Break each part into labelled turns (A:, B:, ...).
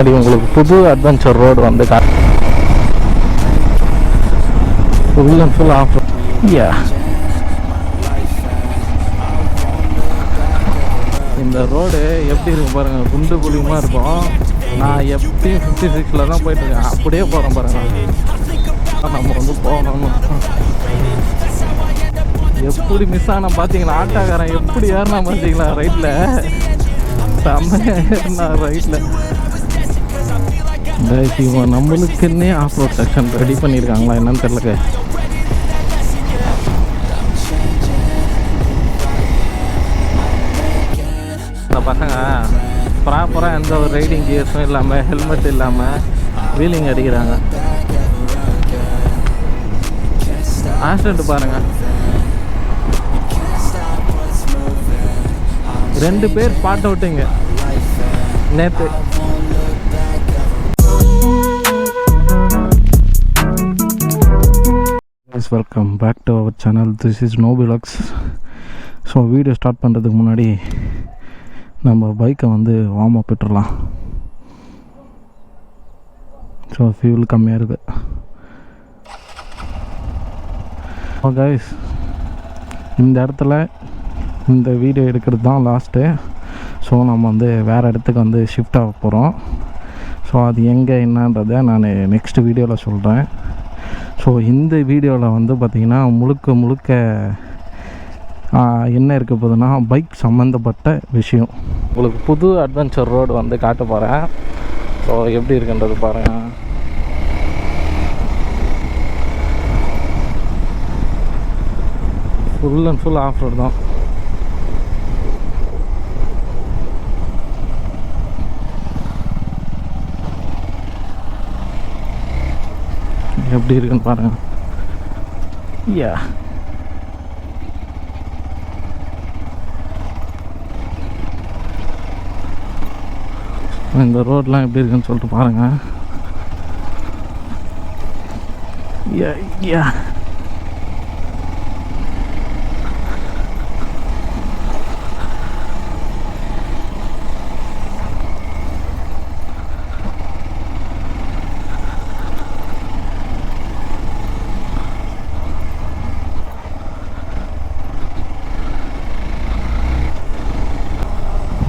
A: உங்களுக்கு புது adventure road வந்து ஃபுல் அண்ட் ஃபுல் ஆஃப் இந்த ரோடு எப்படி இருக்கும் பாருங்க, குண்டு குழியுமா இருக்கும். நான் எப்படியும் 56ல் தான் போயிட்டுருக்கேன், அப்படியே போகிறேன் பாருங்க. நம்ம வந்து போகணும். எப்படி மிஸ் ஆனால் பார்த்தீங்களா, ஆட்டாக்காரன் எப்படி ஏறினா பார்த்தீங்களா ரைட்டில், செம்மையாக ஏறினா ரைட்டில். இவன் நம்மளுக்குன்னே ஆஃப் ரோட் செக்ஷன் ரெடி பண்ணியிருக்காங்களா என்னன்னு தெரியல. இந்த பசங்க ப்ராப்பராக எந்த ஒரு ரைடிங் கியர்ஸும் இல்லாமல் ஹெல்மெட் இல்லாமல் வீலிங் அடிக்கிறாங்க. ஆக்சிடென்ட் பாருங்கள், 2 பேர் ஸ்பாட் அவுட்டுங்க நேற்று. Welcome back to our channel. This is motovlogger. So video start பண்ணுறதுக்கு முன்னாடி நம்ம பைக்கை வந்து வார்ம் அப் விட்டுறலாம். ஸோ ஃபியூல் கம்மியாக இருக்குது. கைஸ், இந்த இடத்துல இந்த வீடியோ எடுக்கிறது தான் லாஸ்ட்டு. ஸோ நம்ம வந்து வேறு இடத்துக்கு வந்து ஷிஃப்ட் ஆக போகிறோம். ஸோ அது எங்கே என்னன்றதை நான் நெக்ஸ்ட் வீடியோவில் சொல்கிறேன். ஸோ இந்த வீடியோவில் வந்து பார்த்திங்கன்னா முழுக்க என்ன இருக்க போகுதுன்னா பைக் சம்மந்தப்பட்ட விஷயம். உங்களுக்கு புது அட்வென்ச்சர் ரோடு வந்து காட்ட போகிறேன். ஸோ எப்படி இருக்குன்றது பாருங்கள். Full and full off road தான். எப்படி இருக்குன்னு பாருங்க. இந்த ரோட்லாம் எப்படி இருக்குன்னு சொல்லிட்டு பாருங்க.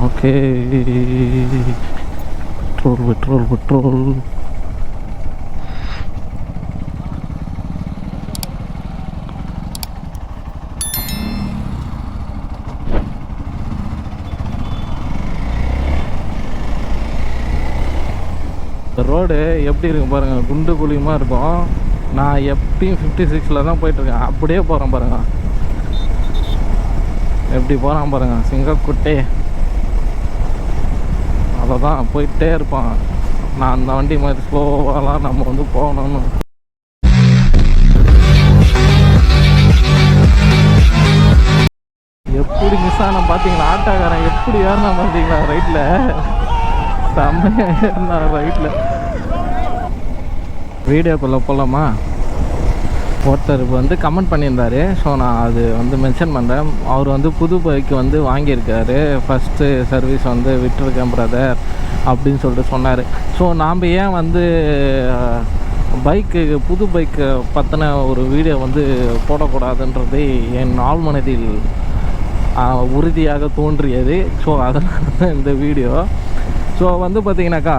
A: Okay, petrol. ரோடு எப்படி இருக்கும் பாருங்கள், குண்டு குழியுமா இருக்கும். நான் எப்பயும் 56ல் தான் போயிட்டுருக்கேன், அப்படியே போகிறேன் பாருங்க. எப்படி போகிறான் பாருங்க, சிங்கக்குட்டே. அவ்வளோதான், போயிட்டே இருப்பான். நான் அந்த வண்டி மாதிரி ஸ்லோவாலாம் நம்ம வந்து போகணும்னு. எப்படி மிஸ் ஆனால் பார்த்தீங்களா, ஆட்டாக்காரன் எப்படி ஏறினா பார்த்தீங்களா ரைட்டில், செம்மையாக ஏறினா ரைட்டில். வீடியோக்குள்ளே போகலாமா? ஒருத்தர் வந்து கமெண்ட் பண்ணியிருந்தார். ஸோ நான் அது வந்து மென்ஷன் பண்ணுறேன். அவர் வந்து புது பைக்கு வந்து வாங்கியிருக்காரு, ஃபஸ்ட்டு சர்வீஸ் வந்து விட்டுருக்கேன் பிரதர் அப்படின்னு சொல்லிட்டு சொன்னார். ஸோ நாம் ஏன் வந்து புது பைக்கு பற்றின ஒரு வீடியோ வந்து போடக்கூடாதுன்றது என் ஆழ்மனதில் உறுதியாக தோன்றியது. ஸோ அதனால தான் இந்த வீடியோ. ஸோ வந்து பார்த்திங்கனாக்கா,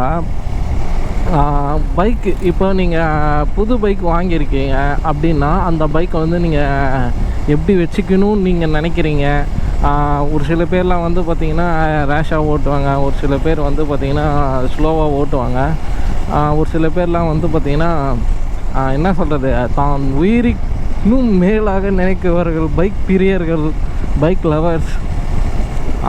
A: பைக்கு இப்போ நீங்கள் புது பைக் வாங்கியிருக்கீங்க அப்படின்னா அந்த பைக்கை வந்து நீங்கள் எப்படி வச்சுக்கணும்னு நீங்கள் நினைக்கிறீங்க. ஒரு சில பேர்லாம் வந்து பார்த்திங்கன்னா ரேஷாக ஓட்டுவாங்க, ஒரு சில பேர் வந்து பார்த்திங்கன்னா ஸ்லோவாக ஓட்டுவாங்க, ஒரு சில பேர்லாம் வந்து பார்த்திங்கன்னா என்ன சொல்கிறது, தான் உயிரினும் மேலாக நினைக்கிறவர்கள், பைக் பிரியர்கள், பைக் லவர்ஸ்,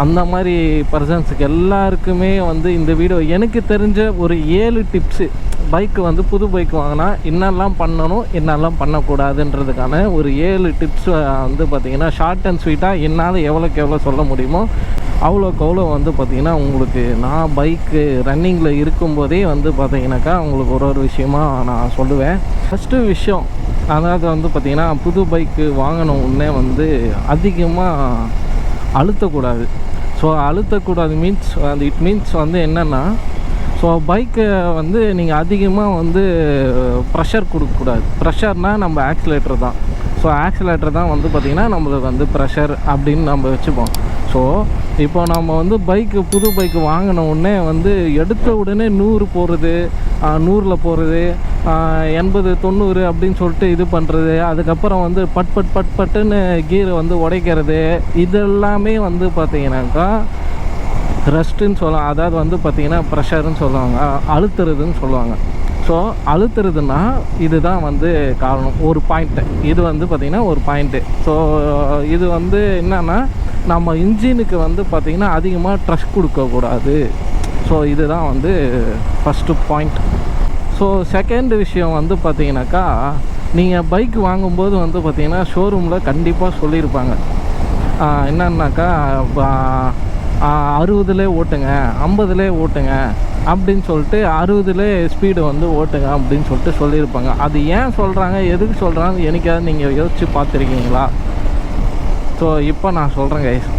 A: அந்த மாதிரி பர்சன்ஸுக்கு எல்லாருக்குமே வந்து இந்த வீடியோ எனக்கு தெரிஞ்ச ஒரு 7 டிப்ஸு. பைக்கு வந்து புது பைக் வாங்கினா என்னெல்லாம் பண்ணணும், என்னெல்லாம் பண்ணக்கூடாதுன்றதுக்கான ஒரு 7 டிப்ஸ் வந்து பார்த்திங்கன்னா ஷார்ட் அண்ட் ஸ்வீட்டாக என்னால் எவ்வளோக்கு எவ்வளோ சொல்ல முடியுமோ அவ்வளோக்கு அவ்வளோ வந்து பார்த்திங்கன்னா உங்களுக்கு நான் பைக்கு ரன்னிங்கில் இருக்கும்போதே வந்து பார்த்திங்கனாக்கா உங்களுக்கு ஒரு விஷயமா நான் சொல்லுவேன். ஃபஸ்ட்டு விஷயம், அதாவது வந்து பார்த்திங்கன்னா புது பைக்கு வாங்கின உடனே வந்து அதிகமாக அழுத்தக்கூடாது. ஸோ அழுத்தக்கூடாது மீன்ஸ் இட் மீன்ஸ் வந்து என்னென்னா, ஸோ பைக்கை வந்து நீங்கள் அதிகமாக வந்து ப்ரெஷர் கொடுக்கக்கூடாது. ப்ரெஷர்னால் நம்ம ஆக்சிலேட்டர் தான். ஸோ ஆக்சிலேட்டர் தான் வந்து பார்த்திங்கன்னா நம்மளுக்கு வந்து ப்ரெஷர் அப்படின்னு நம்ம வச்சுப்போம். ஸோ இப்போ நம்ம வந்து புது பைக்கு வாங்கின உடனே வந்து எடுத்த உடனே 100 போகிறது, 100ல் போகிறது, 80 90 அப்படின்னு சொல்லிட்டு இது பண்ணுறது, அதுக்கப்புறம் வந்து பட்டுன்னு கீரை வந்து உடைக்கிறது, இதெல்லாமே வந்து பார்த்திங்கனாக்கா ரெஸ்ட்டுன்னு சொல்லலாம். அதாவது வந்து பார்த்திங்கன்னா ப்ரெஷர்னு சொல்லுவாங்க, அழுத்துறதுன்னு சொல்லுவாங்க. ஸோ அழுத்துறதுன்னா இதுதான் வந்து காரணம், ஒரு பாயிண்ட்டு. இது வந்து பார்த்திங்கன்னா ஒரு பாயிண்ட்டு. ஸோ இது வந்து என்னன்னா நம்ம இன்ஜினுக்கு வந்து பார்த்திங்கன்னா அதிகமாக ட்ரஸ்ட் கொடுக்கக்கூடாது. ஸோ இதுதான் வந்து ஃபஸ்ட்டு பாயிண்ட். ஸோ செகண்ட் விஷயம் வந்து பார்த்திங்கனாக்கா, நீங்கள் பைக் வாங்கும்போது வந்து பார்த்திங்கன்னா ஷோரூமில் கண்டிப்பாக சொல்லியிருப்பாங்க என்னன்னாக்கா 60லே ஓட்டுங்க, 50லே ஓட்டுங்க அப்படின்னு சொல்லிட்டு 60லே ஸ்பீடு வந்து ஓட்டுங்க அப்படின்னு சொல்லிட்டு சொல்லியிருப்பாங்க. அது ஏன் சொல்கிறாங்க, எதுக்கு சொல்கிறாங்க, எனக்காவது நீங்கள் யோசித்து பார்த்துருக்கீங்களா? ஸோ இப்போ நான் சொல்கிறேன் கைஸ்,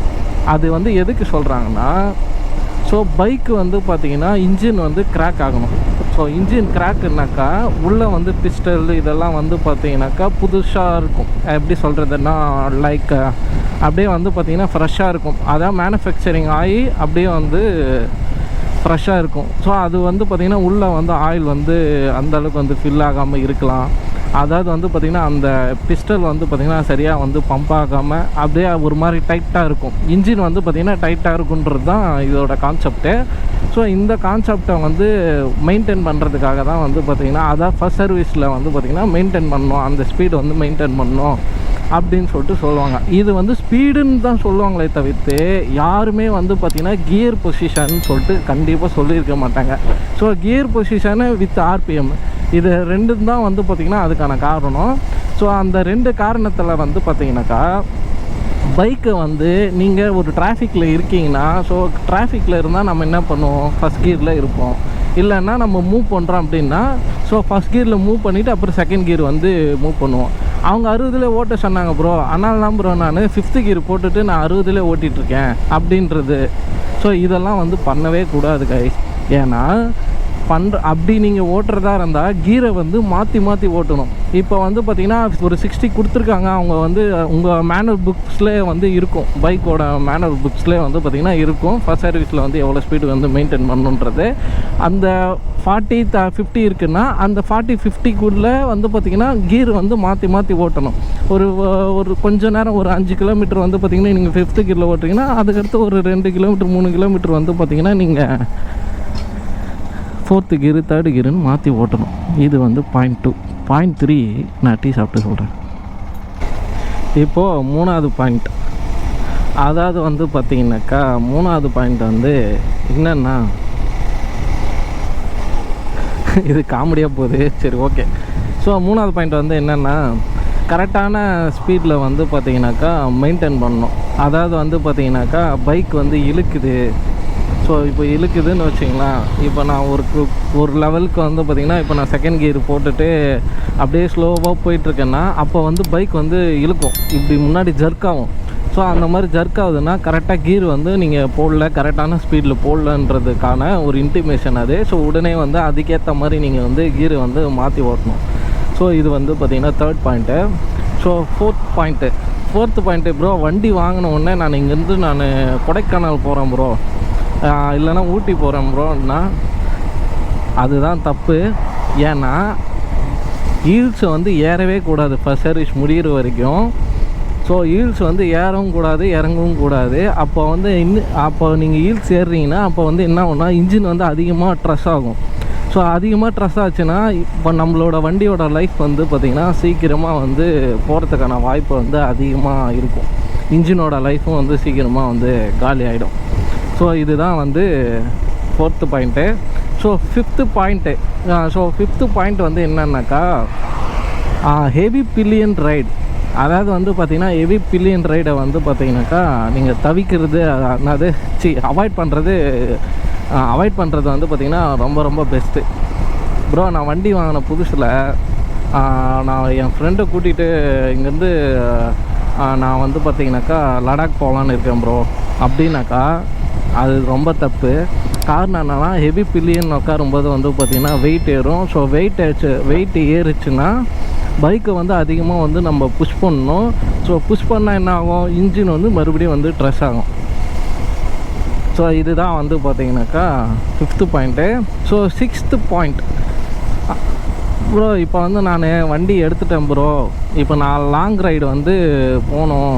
A: அது வந்து எதுக்கு சொல்கிறாங்கன்னா, ஸோ பைக்கு வந்து பார்த்திங்கன்னா இன்ஜின் வந்து கிராக் ஆகணும். ஸோ இன்ஜின் கிராக்குனாக்கா உள்ளே வந்து பிஸ்டல் இதெல்லாம் வந்து பார்த்திங்கனாக்கா புதுசாக இருக்கும். எப்படி சொல்கிறதுன்னா லைக் அப்படியே வந்து பார்த்திங்கன்னா ஃப்ரெஷ்ஷாக இருக்கும். அதான் மேனுஃபேக்சரிங் ஆகி அப்படியே வந்து ஃப்ரெஷ்ஷாக இருக்கும். ஸோ அது வந்து பார்த்திங்கன்னா உள்ளே வந்து ஆயில் வந்து அந்தளவுக்கு வந்து ஃபில் ஆகாமல் இருக்கலாம். அதாவது வந்து பார்த்திங்கன்னா அந்த பிஸ்டல் வந்து பார்த்திங்கன்னா சரியாக வந்து பம்ப் ஆகாமல் அப்படியே ஒரு மாதிரி டைட்டாக இருக்கும். இன்ஜின் வந்து பார்த்திங்கன்னா டைட்டாக இருக்குன்றது தான் இதோட கான்செப்ட்டு. ஸோ இந்த கான்செப்டை வந்து மெயின்டைன் பண்ணுறதுக்காக தான் வந்து பார்த்திங்கன்னா அதான் ஃபஸ்ட் சர்வீஸில் வந்து பார்த்திங்கன்னா மெயின்டைன் பண்ணணும், அந்த ஸ்பீடு வந்து மெயின்டைன் பண்ணணும் அப்படின்னு சொல்லிட்டு சொல்லுவாங்க. இது வந்து ஸ்பீடுன்னு தான் சொல்லுவாங்களே தவிர்த்து யாருமே வந்து பார்த்திங்கன்னா கியர் பொசிஷன் சொல்லிட்டு கண்டிப்பாக சொல்லியிருக்க மாட்டாங்க. So gear position with RPM இது ரெண்டும் தான் வந்து பார்த்திங்கன்னா அதுக்கான காரணம். ஸோ அந்த 2 காரணத்தில் வந்து பார்த்திங்கனாக்கா பைக்கை வந்து நீங்கள் ஒரு டிராஃபிக்கில் இருக்கீங்கன்னா, ஸோ டிராஃபிக்கில் இருந்தால் நம்ம என்ன பண்ணுவோம், ஃபஸ்ட் கியரில் இருப்போம். இல்லைன்னா நம்ம மூவ் பண்ணுறோம் அப்படின்னா ஸோ ஃபஸ்ட் கியரில் மூவ் பண்ணிவிட்டு அப்புறம் செகண்ட் கியர் வந்து மூவ் பண்ணுவோம். அவங்க 60லே ஓட்ட சொன்னாங்க ப்ரோ, ஆனால் தான் ப்ரோ நான் 5th கியர் போட்டுட்டு நான் 60லே ஓட்டிகிட்ருக்கேன் அப்படின்றது. ஸோ இதெல்லாம் வந்து பண்ணவே கூடாது கைஸ். ஏன்னா அப்படி நீங்கள் ஓட்டுறதா இருந்தால் கீரை வந்து மாற்றி ஓட்டணும். இப்போ வந்து பார்த்திங்கன்னா ஒரு 60 கொடுத்துருக்காங்க, அவங்க வந்து உங்கள் மேனுவல் புக்ஸ்லேயே வந்து இருக்கும், பைக்கோட மேனுவல் புக்ஸ்லேயே வந்து பார்த்திங்கன்னா இருக்கும் ஃபஸ்ட் சர்வீஸில் வந்து எவ்வளோ ஸ்பீடு வந்து மெயின்டைன் பண்ணணுன்றது. அந்த 40 50 இருக்குன்னா அந்த 40 50க்குள்ளே வந்து பார்த்திங்கன்னா கீர் வந்து மாற்றி ஓட்டணும். ஒரு கொஞ்ச நேரம் ஒரு 5 கிலோமீட்டர் வந்து பார்த்திங்கன்னா நீங்கள் 5th கியரில் ஓட்டுறீங்கன்னா அதுக்கடுத்து ஒரு 2 கிலோமீட்டர் 3 கிலோமீட்டர் வந்து பார்த்திங்கன்னா நீங்கள் 4th கியரு 3rd கியருன்னு மாற்றி ஓட்டணும். இது வந்து பாயிண்ட் 2. பாயிண்ட் 3 நான் டீ சாப்பிட்டு சொல்கிறேன். இப்போது 3வது பாயிண்ட், அதாவது வந்து பார்த்திங்கனாக்கா 3வது பாயிண்ட் வந்து என்னென்னா இது காமெடியாக போகுது, சரி ஓகே. ஸோ 3வது பாயிண்ட் வந்து என்னென்னா கரெக்டான ஸ்பீடில் வந்து பார்த்திங்கனாக்கா மெயின்டைன் பண்ணணும். அதாவது வந்து பார்த்திங்கனாக்கா பைக் வந்து இழுக்குது. ஸோ இப்போ இழுக்குதுன்னு வச்சிங்களேன், இப்போ நான் ஒரு லெவலுக்கு வந்து பார்த்திங்கன்னா இப்போ நான் செகண்ட் கியர் போட்டுட்டு அப்படியே ஸ்லோவாக போயிட்டுருக்கேன்னா அப்போ வந்து பைக் வந்து இழுக்கும், இப்படி முன்னாடி ஜர்க் ஆகும். ஸோ அந்த மாதிரி ஜர்க் ஆகுதுன்னா கரெக்டாக கீர் வந்து நீங்கள் போடல, கரெக்டான ஸ்பீடில் போடலன்றதுக்கான ஒரு இன்டிமேஷன் அது. ஸோ உடனே வந்து அதுக்கேற்ற மாதிரி நீங்கள் வந்து கீரை வந்து மாற்றி ஓட்டணும். ஸோ இது வந்து பார்த்திங்கன்னா 3rd point. So 4th point bro, வண்டி வாங்கின உடனே நான் இங்கேருந்து நான் கொடைக்கானல் போகிறேன் ப்ரோ, இல்லைனா ஊட்டி போகிறேன் ப்ரோன்னா அதுதான் தப்பு. ஏன்னா ஹீல்ஸை வந்து ஏறவே கூடாது ஃபஸ்ட் சர்வீஸ் முடிகிற வரைக்கும். ஸோ ஹீல்ஸ் வந்து ஏறவும் கூடாது இறங்கவும் கூடாது. அப்போ வந்து அப்போ நீங்கள் ஹீல்ஸ் ஏறுறீங்கன்னா அப்போ வந்து என்ன ஆகும்னா இன்ஜின் வந்து அதிகமாக ட்ரெஸ் ஆகும். ஸோ அதிகமாக ட்ரெஸ் ஆச்சுன்னா இப்போ நம்மளோட வண்டியோட லைஃப் வந்து பார்த்திங்கன்னா சீக்கிரமாக வந்து போகிறதுக்கான வாய்ப்பு வந்து அதிகமாக இருக்கும். இன்ஜினோட லைஃப்பும் வந்து சீக்கிரமாக வந்து காலி ஆகிடும். ஸோ இதுதான் வந்து 4th point. So 5th point வந்து என்னன்னாக்கா ஹெவி பில்லியன் ரைடு. அதாவது வந்து பார்த்திங்கன்னா ஹெவி பில்லியன் ரைடை வந்து பார்த்திங்கனாக்கா நீங்கள் தவிக்கிறது, அதாவது அவாய்ட் பண்ணுறது வந்து பார்த்திங்கன்னா ரொம்ப பெஸ்ட்டு ப்ரோ. நான் வண்டி வாங்கின புதுசில் நான் என் ஃப்ரெண்டை கூட்டிகிட்டு இங்கேருந்து நான் வந்து பார்த்திங்கனாக்கா லடாக் போகலான்னு இருக்கேன் ப்ரோ அப்படின்னாக்கா அது ரொம்ப தப்பு. காரணம் என்னன்னா ஹெவி பில்லியன் உட்காரும்போது வந்து பார்த்திங்கன்னா வெயிட் ஏறும். ஸோ வெயிட் ஏறுச்சுன்னா பைக்கை வந்து அதிகமாக வந்து நம்ம புஷ் பண்ணணும். ஸோ புஷ் பண்ணால் என்ன ஆகும், இன்ஜின் வந்து மறுபடியும் வந்து ட்ரெஸ் ஆகும். ஸோ இதுதான் வந்து பார்த்திங்கனாக்கா 5th point. So 6th point, bro இப்போ வந்து நான் வண்டி எடுத்துட்டேன் ப்ரோ, இப்போ நான் லாங் ரைடு வந்து போகணும்.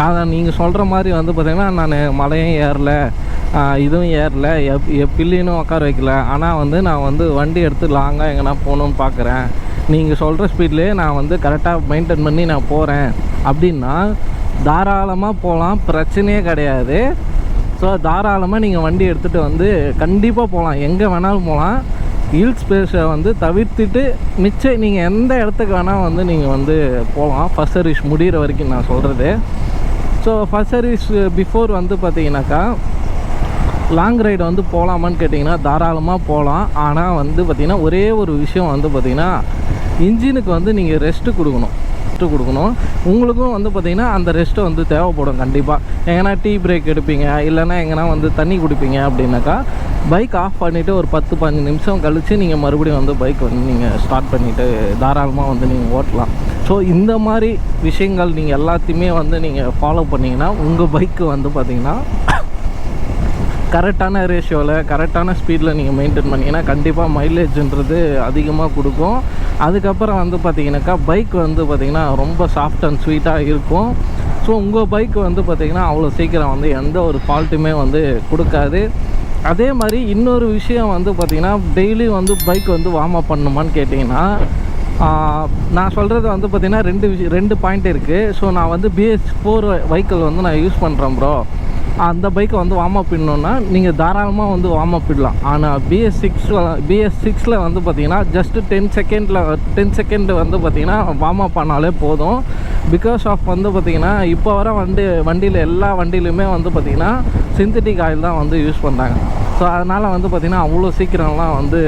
A: அதை நீங்கள் சொல்கிற மாதிரி வந்து பார்த்திங்கன்னா நான் மலையும் ஏறல, இதுவும் ஏறல, பில்லியனும் உட்கார வைக்கல. ஆனால் வந்து நான் வந்து வண்டி எடுத்து லாங்காக எங்கன்னா போகணுன்னு பார்க்குறேன். நீங்கள் சொல்கிற ஸ்பீட்லேயே நான் வந்து கரெக்டாக மெயின்டைன் பண்ணி நான் போகிறேன் அப்படின்னா தாராளமாக போகலாம், பிரச்சனையே கிடையாது. ஸோ தாராளமாக நீங்கள் வண்டி எடுத்துகிட்டு வந்து கண்டிப்பாக போகலாம், எங்கே வேணாலும் போகலாம். ஹில் ஸ்பேஸை வந்து தவிர்த்துட்டு மிச்சம் நீங்கள் எந்த இடத்துக்கு வேணால் வந்து நீங்கள் வந்து போகலாம். ஃபர்ஸ்ட் சர்வீஸ் முடிகிற வரைக்கும் நான் சொல்கிறது. ஸோ ஃபர்ஸ்ட் சர்வீஸ் பிஃபோர் வந்து பார்த்தீங்கன்னாக்கா லாங் ரைடு வந்து போகலாமான்னு கேட்டிங்கன்னா தாராளமாக போகலாம். ஆனால் வந்து பார்த்திங்கன்னா ஒரே ஒரு விஷயம் வந்து பார்த்திங்கன்னா இன்ஜினுக்கு வந்து நீங்கள் ரெஸ்ட்டு கொடுக்கணும். உங்களுக்கும் வந்து பார்த்திங்கன்னா அந்த ரெஸ்ட்டு வந்து தேவைப்படும் கண்டிப்பாக. எங்கன்னா டீ பிரேக் எடுப்பீங்க, இல்லைன்னா எங்கன்னா வந்து தண்ணி குடிப்பீங்க அப்படின்னாக்கா பைக் ஆஃப் பண்ணிவிட்டு ஒரு 10-15 நிமிஷம் கழித்து நீங்கள் மறுபடியும் வந்து பைக் வந்து நீங்கள் ஸ்டார்ட் பண்ணிவிட்டு தாராளமாக வந்து நீங்கள் ஓட்டலாம். ஸோ இந்த மாதிரி விஷயங்கள் நீங்கள் எல்லாத்தையுமே வந்து நீங்கள் ஃபாலோ பண்ணிங்கன்னா உங்கள் பைக்கு வந்து பார்த்திங்கன்னா கரெக்டான ரேஷியோவில் கரெக்டான ஸ்பீடில் நீங்கள் மெயின்டைன் பண்ணிங்கன்னா கண்டிப்பாக மைலேஜ்ன்றது அதிகமாக கொடுக்கும். அதுக்கப்புறம் வந்து பார்த்திங்கனாக்கா பைக் வந்து பார்த்திங்கன்னா ரொம்ப சாஃப்ட் அண்ட் ஸ்வீட்டாக இருக்கும். ஸோ உங்கள் பைக் வந்து பார்த்திங்கன்னா அவ்வளோ சீக்கிரம் வந்து எந்த ஒரு ஃபால்ட்டுமே வந்து கொடுக்காது. அதே மாதிரி இன்னொரு விஷயம் வந்து பார்த்திங்கன்னா டெய்லி வந்து பைக் வந்து வார்ம் அப் பண்ணணுமான்னு கேட்டிங்கன்னா நான் சொல்கிறது வந்து பார்த்திங்கன்னா 2 பாயிண்ட் இருக்குது. ஸோ நான் வந்து BS4 வெஹிக்கிள் வந்து நான் யூஸ் பண்ணுறேன் ப்ரோ, அந்த பைக்கை வந்து வார்ம் அப் பண்ணணுன்னா நீங்கள் தாராளமாக வந்து வார்ம் அப் பண்ணலாம். ஆனால் BS6ல் வந்து பார்த்திங்கன்னா ஜஸ்ட்டு 10 செகண்ட் வந்து பார்த்திங்கன்னா வார்ம் அப் பண்ணாலே போதும். பிகாஸ் ஆஃப் வந்து பார்த்திங்கன்னா இப்போ வர வண்டியில் எல்லா வண்டியிலுமே வந்து பார்த்திங்கன்னா சிந்தட்டிக் ஆயில் தான் வந்து யூஸ் பண்ணுறாங்க. ஸோ அதனால் வந்து பார்த்திங்கன்னா அவ்வளோ சீக்கிரம்லாம் வந்து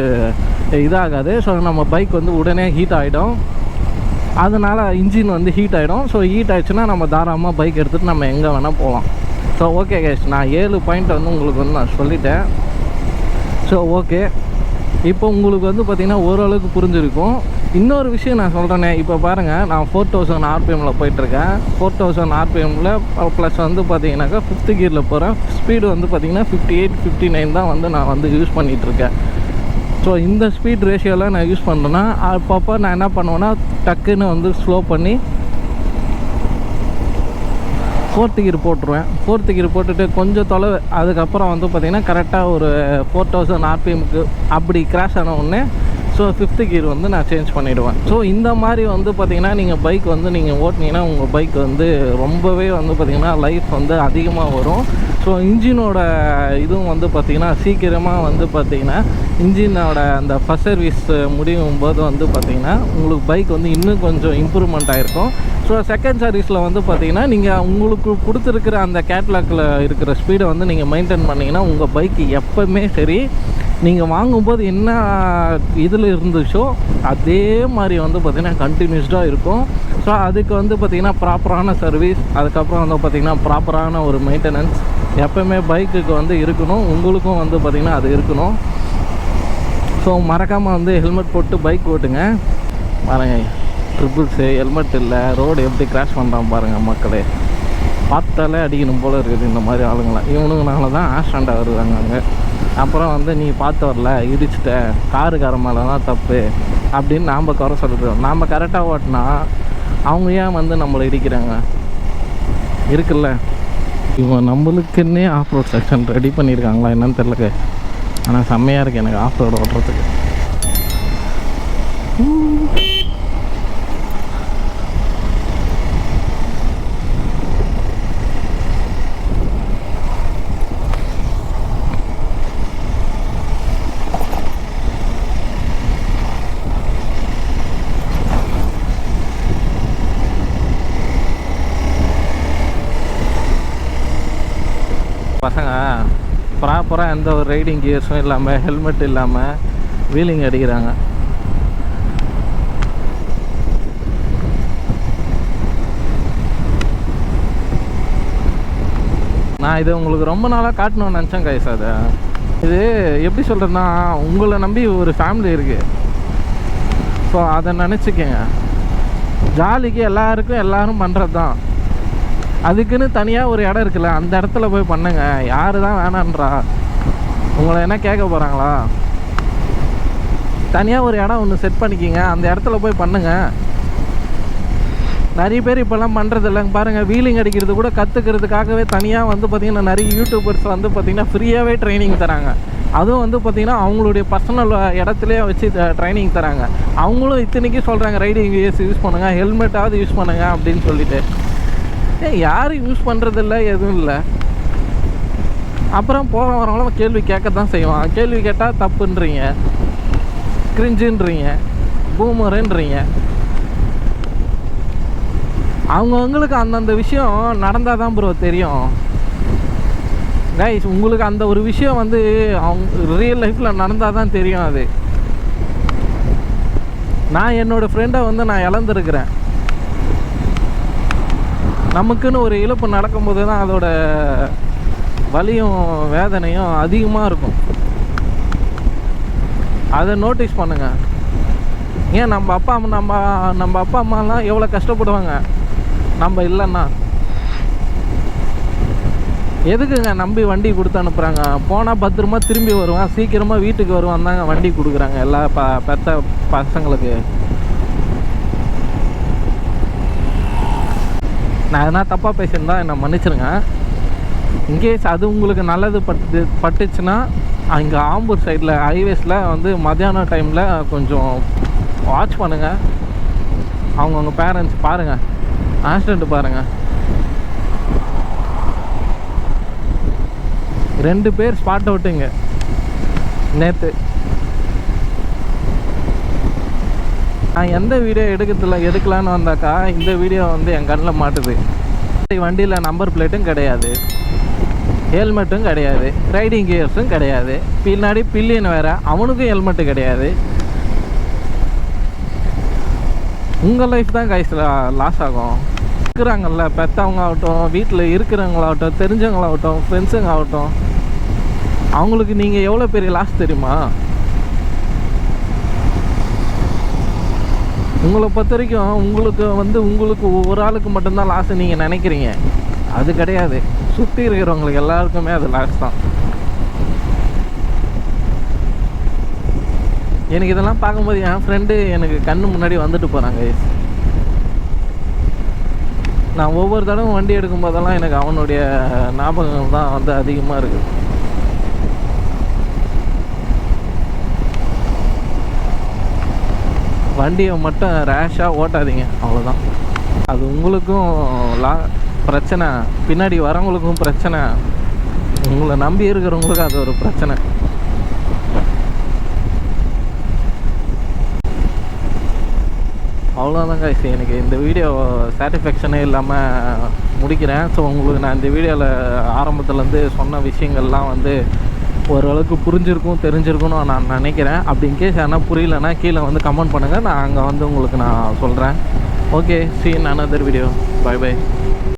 A: இதாகாது. ஸோ நம்ம பைக் வந்து உடனே ஹீட் ஆகிடும், அதனால் இன்ஜின் வந்து ஹீட் ஆகிடும். ஸோ ஹீட் ஆகிடுச்சுன்னா நம்ம தாராளமாக பைக் எடுத்துகிட்டு நம்ம எங்கே வேணால் போகலாம். ஸோ ஓகே கைஸ், நான் 7 பாயிண்ட் வந்து உங்களுக்கு வந்து நான் சொல்லிட்டேன். ஸோ ஓகே, இப்போ உங்களுக்கு வந்து பார்த்திங்கன்னா ஓரளவுக்கு புரிஞ்சிருக்கும். இன்னொரு விஷயம் நான் சொல்கிறேனே, இப்போ பாருங்கள் நான் 4000 RPMல போயிட்டுருக்கேன். 4000 RPMல ப்ளஸ் வந்து பார்த்திங்கனாக்கா 5th கியரில் போகிறேன். ஸ்பீடு வந்து பார்த்திங்கன்னா 58-59 தான் வந்து நான் வந்து யூஸ் பண்ணிகிட்ருக்கேன். ஸோ இந்த ஸ்பீட் ரேஷியோவில் நான் யூஸ் பண்ணுறேன்னா அப்பப்போ நான் என்ன பண்ணுவேன்னா டக்குன்னு வந்து ஸ்லோ பண்ணி 4th கியர் போட்டுருவேன். 4th கியர் போட்டுட்டு கொஞ்சம் தொலைவு, அதுக்கப்புறம் வந்து பார்த்திங்கன்னா கரெக்டாக ஒரு 4000 RPMக்கு அப்படி கிராஷ் ஆன உடனே ஸோ 5th கியர் வந்து நான் சேஞ்ச் பண்ணிவிடுவேன். ஸோ இந்த மாதிரி வந்து பார்த்திங்கன்னா நீங்கள் பைக் வந்து நீங்கள் ஓட்டினீங்கன்னா உங்கள் பைக் வந்து ரொம்பவே வந்து பார்த்திங்கன்னா லைஃப் வந்து அதிகமாக வரும். ஸோ இன்ஜினோட இதுவும் வந்து பார்த்திங்கன்னா சீக்கிரமாக வந்து பார்த்திங்கன்னா இன்ஜினோட அந்த ஃபர்ஸ்ட் சர்வீஸ் முடியும் போது வந்து பார்த்திங்கன்னா உங்களுக்கு பைக் வந்து இன்னும் கொஞ்சம் இம்ப்ரூவ்மெண்ட் ஆகிருக்கும். ஸோ செகண்ட் சர்வீஸில் வந்து பார்த்திங்கன்னா நீங்கள் உங்களுக்கு கொடுத்துருக்கிற அந்த கேட்லாக்கில் இருக்கிற ஸ்பீடை வந்து நீங்கள் மெயின்டைன் பண்ணிங்கன்னா உங்கள் பைக்கு எப்போவுமே சரி நீங்கள் வாங்கும்போது என்ன இதில் இருந்துச்சோ அதே மாதிரி வந்து பார்த்திங்கன்னா கண்டினியூஸ்டாக இருக்கும். ஸோ அதுக்கு வந்து பார்த்திங்கன்னா ப்ராப்பரான சர்வீஸ், அதுக்கப்புறம் வந்து பார்த்திங்கன்னா ப்ராப்பரான ஒரு மெயின்டெனன்ஸ் எப்போவுமே பைக்குக்கு வந்து இருக்கணும். உங்களுக்கும் வந்து பார்த்திங்கன்னா அது இருக்கணும். ஸோ மறக்காமல் வந்து ஹெல்மெட் போட்டு பைக் ஓட்டுங்க. பாருங்கள் ட்ரிபிள்ஸு ஹெல்மெட் இல்லை, ரோடு எப்படி கிராஷ் பண்ணுறான் பாருங்கள் மக்களே, பார்த்தாலே அடிக்கணும் போல் இருக்குது இந்த மாதிரி ஆளுங்களாம். இவனுங்கனால தான் ஆக்சிடெண்ட் வருவாங்க அங்கே. அப்புறம் வந்து நீ பார்த்து வரல, இடிச்சிட்ட, காருக்கார மேலே தான் தப்பு அப்படின்னு நாம் குறை சொல்லிடுறோம். நாம் கரெக்டாக ஓட்டினா அவங்க ஏன் வந்து நம்மளை இடிக்கிறாங்க இருக்குல்ல. இவன் நம்மளுக்குன்னே ஆஃப் ரோட் செக்ஷன் ரெடி பண்ணியிருக்காங்களா என்னன்னு தெரியல. ஆனால் செம்மையாக இருக்குது எனக்கு ஆஃப் ரோடு ஓட்டுறதுக்கு. பசங்க ப்ராப்பராக எந்த ஒரு ரைடிங் கியர்ஸும் இல்லாமல் ஹெல்மெட் இல்லாமல் வீலிங் அடிக்கிறாங்க. நான் இதை உங்களுக்கு ரொம்ப நாளாக காட்டணும்னு நினச்சேன் கைஸ். அதை இது எப்படி சொல்கிறேன்னா, உங்களை நம்பி ஒரு ஃபேமிலி இருக்குது. ஸோ அதை நினச்சிக்கங்க. ஜாலிக்கு எல்லாரும் பண்ணுறது தான். அதுக்குன்னு தனியாக ஒரு இடம் இருக்குல்ல, அந்த இடத்துல போய் பண்ணுங்க. யார் தான் வேணான்றா? உங்களை என்ன கேட்க போகிறாங்களா? தனியாக ஒரு இடம் ஒன்று செட் பண்ணிக்கிங்க, அந்த இடத்துல போய் பண்ணுங்க. நிறைய பேர் இப்போல்லாம் பண்ணுறது இல்லைங்க பாருங்கள். வீலிங் அடிக்கிறது கூட கற்றுக்கிறதுக்காகவே தனியாக வந்து பார்த்திங்கன்னா நிறைய யூடியூபர்ஸ் வந்து பார்த்திங்கன்னா ஃப்ரீயாகவே ட்ரைனிங் தராங்க. அதுவும் வந்து பார்த்திங்கன்னா அவங்களுடைய பர்சனல் இடத்துலையே வச்சு ட்ரைனிங் தராங்க. அவங்களும் இத்தனைக்கும் சொல்கிறாங்க ரைடிங் கியர்ஸ் யூஸ் பண்ணுங்கள், ஹெல்மெட்டாவது யூஸ் பண்ணுங்கள் அப்படின்னு சொல்லிட்டு. யாரும் யூஸ் பண்ணுறதில்ல, எதுவும் இல்லை. அப்புறம் போகிற வரவங்களும் கேள்வி கேட்க தான் செய்வான். கேள்வி கேட்டால் தப்புன்றீங்க, கிரிஞ்சுன்றீங்க, பூமருன்றீங்க. அவங்கவுங்களுக்கு அந்தந்த விஷயம் நடந்தால் தான் ப்ரோ தெரியும் கைஸ். உங்களுக்கு அந்த ஒரு விஷயம் வந்து அவங்க ரியல் லைஃப்பில் நடந்தால் தான் தெரியும் அது. நான் என்னோடய ஃப்ரெண்டை வந்து நான் இழந்துருக்கிறேன். நமக்குன்னு ஒரு இழப்பு நடக்கும்போது தான் அதோட வலியும் வேதனையும் அதிகமாக இருக்கும். அதை நோட்டீஸ் பண்ணுங்கள். ஏன் நம்ம அப்பா அம்மாலாம் எவ்வளோ கஷ்டப்படுவாங்க நம்ம இல்லைன்னா. எதுக்குங்க நம்பி வண்டி கொடுத்து அனுப்புகிறாங்க? போனால் பத்திரமா திரும்பி வருவான், சீக்கிரமாக வீட்டுக்கு வருவான் தாங்க வண்டி கொடுக்குறாங்க எல்லா பெத்த பசங்களுக்கு. நான் எதனா தப்பாக பேசியிருந்தா என்னை மன்னிச்சிருங்க. இன்கேஸ் அது உங்களுக்கு நல்லது பட்டுச்சுன்னா இங்கே ஆம்பூர் சைடில் ஹைவேஸில் வந்து மத்தியான டைமில் கொஞ்சம் வாட்ச் பண்ணுங்கள். அவங்கவுங்க பேரண்ட்ஸ் பாருங்கள், ஆக்சிடெண்ட் பாருங்கள். 2 பேர் ஸ்பாட் அவுட்டுங்க நேற்று. நான் எந்த வீடியோ எடுக்கலான்னு வந்தாக்கா இந்த வீடியோ வந்து என் கண்ணில் மாட்டுது. வண்டியில் நம்பர் பிளேட்டும் கிடையாது, ஹெல்மெட்டும் கிடையாது, ரைடிங் கியர்ஸும் கிடையாது, பின்னாடி பில்லியன் வேறு, அவனுக்கும் ஹெல்மெட்டு கிடையாது. உங்கள் லைஃப் தான் கைஸ் லாஸ் ஆகும். இருக்கிறாங்கல்ல பெற்றவங்க ஆகட்டும், வீட்டில் இருக்கிறவங்களாகட்டும், தெரிஞ்சவங்களாகட்டும், ஃப்ரெண்ட்ஸுங்க ஆகட்டும், அவங்களுக்கு நீங்கள் எவ்வளோ பெரிய லாஸ் தெரியுமா? உங்களை பொறுத்த வரைக்கும் உங்களுக்கு ஒரு ஆளுக்கு மட்டும்தான் லாஸ் நீங்கள் நினைக்கிறீங்க. அது கிடையாது. சுற்றி இருக்கிறவங்களுக்கு எல்லாருக்குமே அது லாஸ் தான். எனக்கு இதெல்லாம் பார்க்கும்போது என் ஃப்ரெண்டு எனக்கு கண்ணு முன்னாடி வந்துட்டு போகிறாங்க. நான் ஒவ்வொரு தடவை வண்டி எடுக்கும்போதெல்லாம் எனக்கு அவனுடைய ஞாபகங்கள் தான் வந்து அதிகமாக இருக்குது. வண்டியை மட்டும் ரேஷாக ஓட்டாதீங்க, அவ்வளோதான். அது உங்களுக்கும் பிரச்சனை, பின்னாடி வரவங்களுக்கும் பிரச்சனை, உங்களை நம்பி இருக்கிறவங்களுக்கும் அது ஒரு பிரச்சனை. அவ்வளோதாங்க. எனக்கு இந்த வீடியோ சாட்டிஸ்ஃபேக்ஷனே இல்லாமல் முடிக்கிறேன். ஸோ உங்களுக்கு நான் இந்த வீடியோவில் ஆரம்பத்துலேருந்து சொன்ன விஷயங்கள்லாம் வந்து ஓரளவுக்கு புரிஞ்சிருக்கும், தெரிஞ்சிருக்கும்னு நான் நினைக்கிறேன். அப்படி இன்கேஸ் ஆனால் புரியலன்னா கீழே வந்து கமெண்ட் பண்ணுங்கள், நான் அங்கே வந்து உங்களுக்கு நான் சொல்கிறேன். Okay, see you in another video. Bye bye.